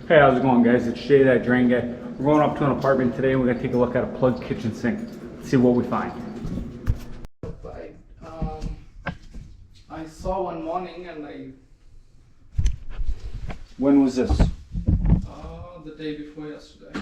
Hey, how's it going, guys? It's Jay, that drain guy. We're going up to an apartment today and we're going to take a look at a plugged kitchen sink. Let's see what we find. I saw one morning and When was this? the day before yesterday.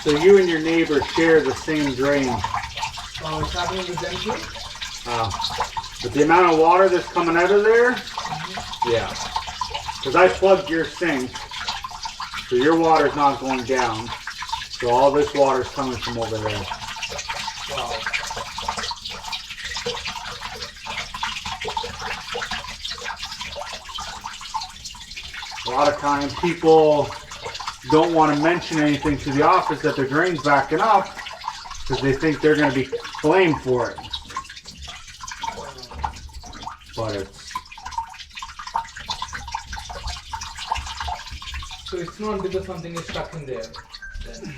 So you and your neighbor share the same drain. Oh, it's happening with them too? But the amount of water that's coming out of there, yeah. Because I plugged your sink, so your water's not going down. So all this water's coming from over there. Wow. A lot of times people don't want to mention anything to the office that their drain's backing up because they think they're going to be blamed for it. But it's... So it's not because something is stuck in there then?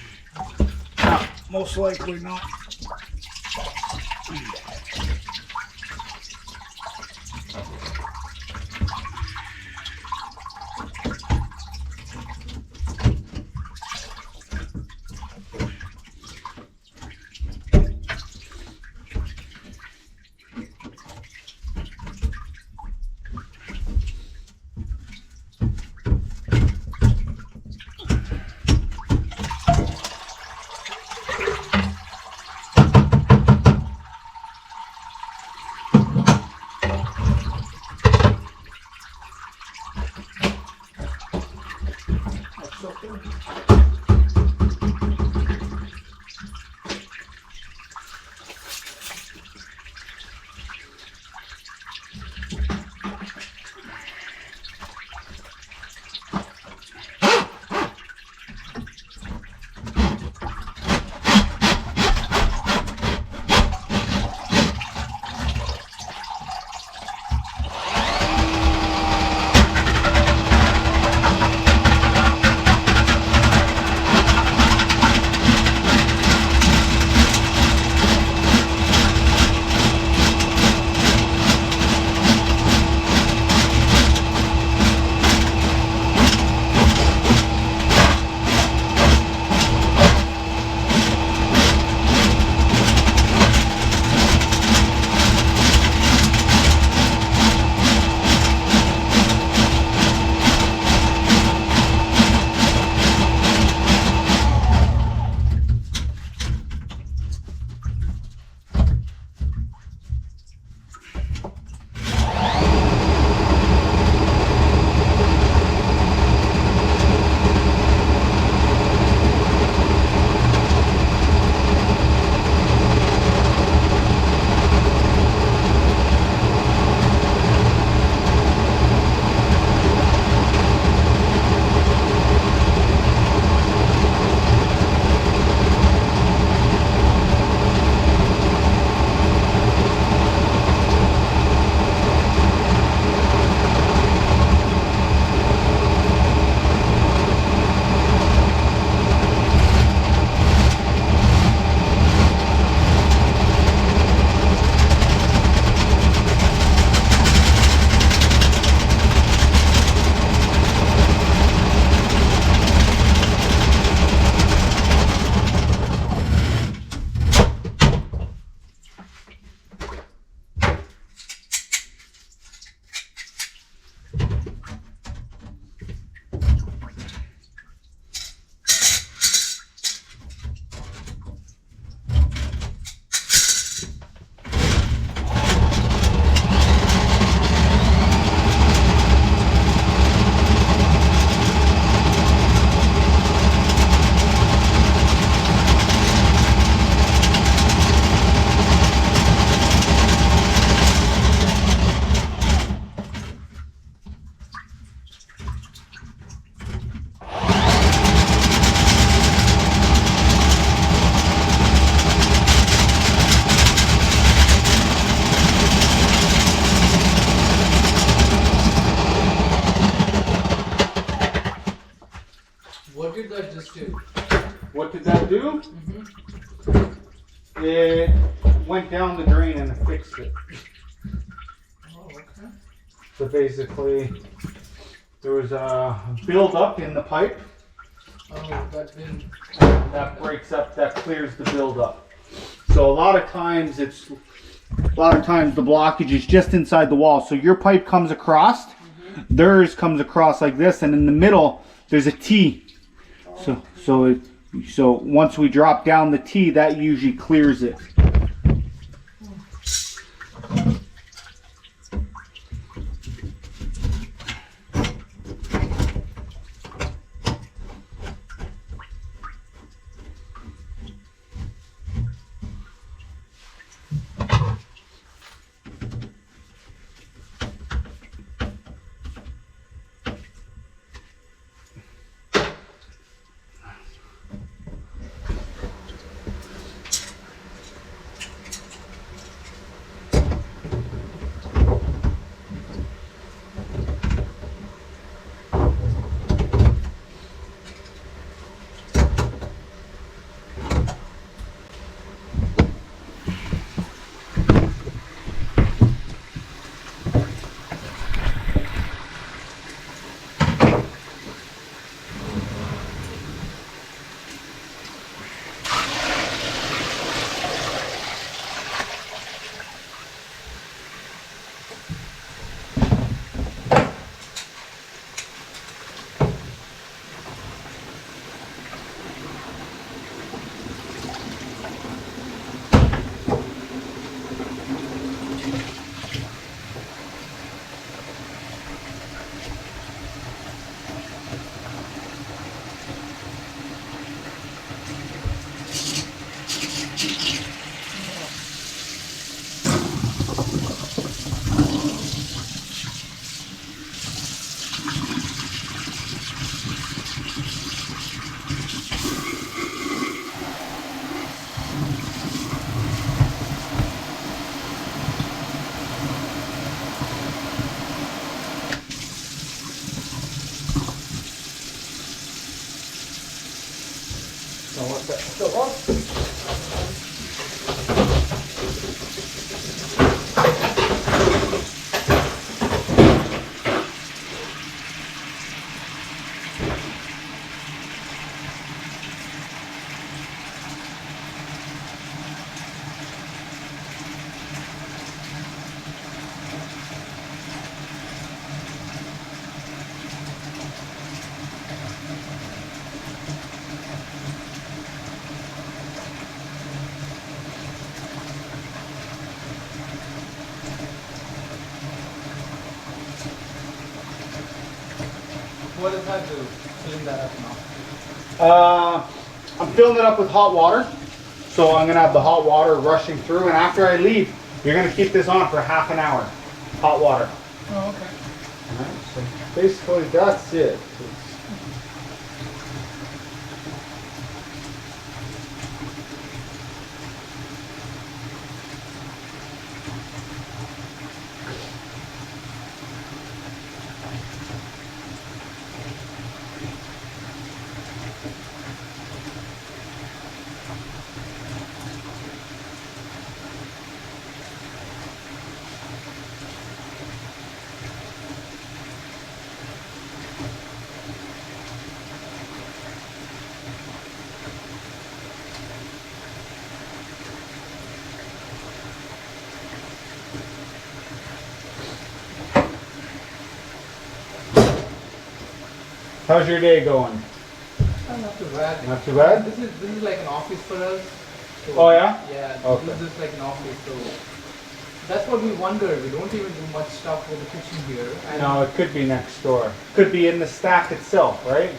most likely not. What did that just do? What did that do? Mm-hmm. It went down the drain and it fixed it. Oh, okay. So basically, there was a buildup in the pipe. Oh, that didn't. That breaks up, that clears the buildup. So a lot of times the blockage is just inside the wall. So your pipe comes across, theirs comes across like this, and in the middle there's a T. So once we drop down the T, that usually clears it. What does that do? Filling that up now. I'm filling it up with hot water. So I'm gonna have the hot water rushing through, and after I leave, you're gonna keep this on for half an hour. Hot water. Oh, okay. Alright, so basically that's it. How's your day going? Not too bad. Not too bad? This is like an office for us. So Oh yeah? Yeah, Okay. this is just like an office, so that's what we wonder. We don't even do much stuff with the kitchen here. And No, it could be next door. Could be in the stack itself, right?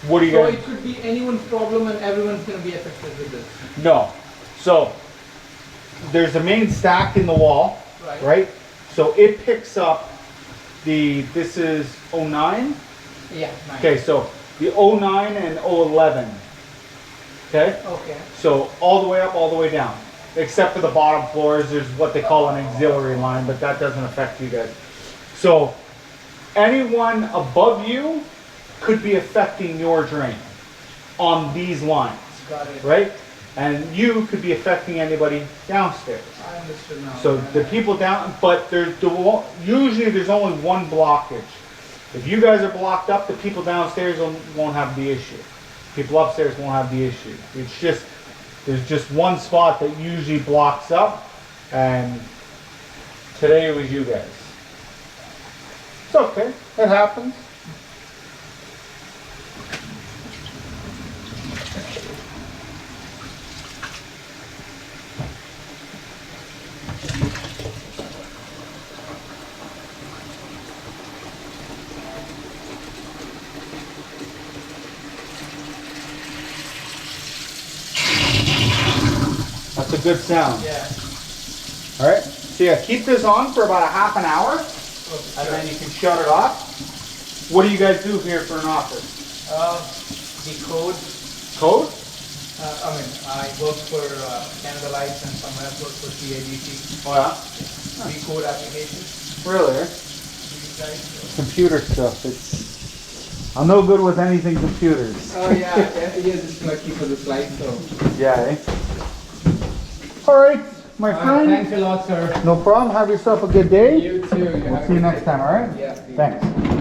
What are you so gonna? it could be anyone's problem and everyone's gonna be affected with this. No. So there's a main stack in the wall, Right. right? So it picks up this is 09. Yeah, nice. Okay, so the 09 and 011. Okay? Okay. So all the way up, all the way down. Except for the bottom floors, there's what they call an auxiliary line, but that doesn't affect you guys. So anyone above you could be affecting your drain on these lines, Got it. right? And you could be affecting anybody downstairs. I understood now. So the people down, but usually there's only one blockage. If you guys are blocked up, the people downstairs won't have the issue. People upstairs won't have the issue. It's just, there's just one spot that usually blocks up, and today it was you guys. It's okay, it happens. That's a good sound. Yeah. All right. So yeah, keep this on for about a half an hour, and then you can shut it off. What do you guys do here for an office? The code. Code? I work for Canada Lights and somewhere else work for CADC. Oh yeah. The code applications. Really? These guys. Computer stuff. I'm no good with anything computers. Oh yeah, you're just lucky for the slide, so. Yeah. Eh? All right, my friend. Thanks a lot, sir. No problem. Have yourself a good day. You too. We'll see you next time. All right. Yeah. Thanks.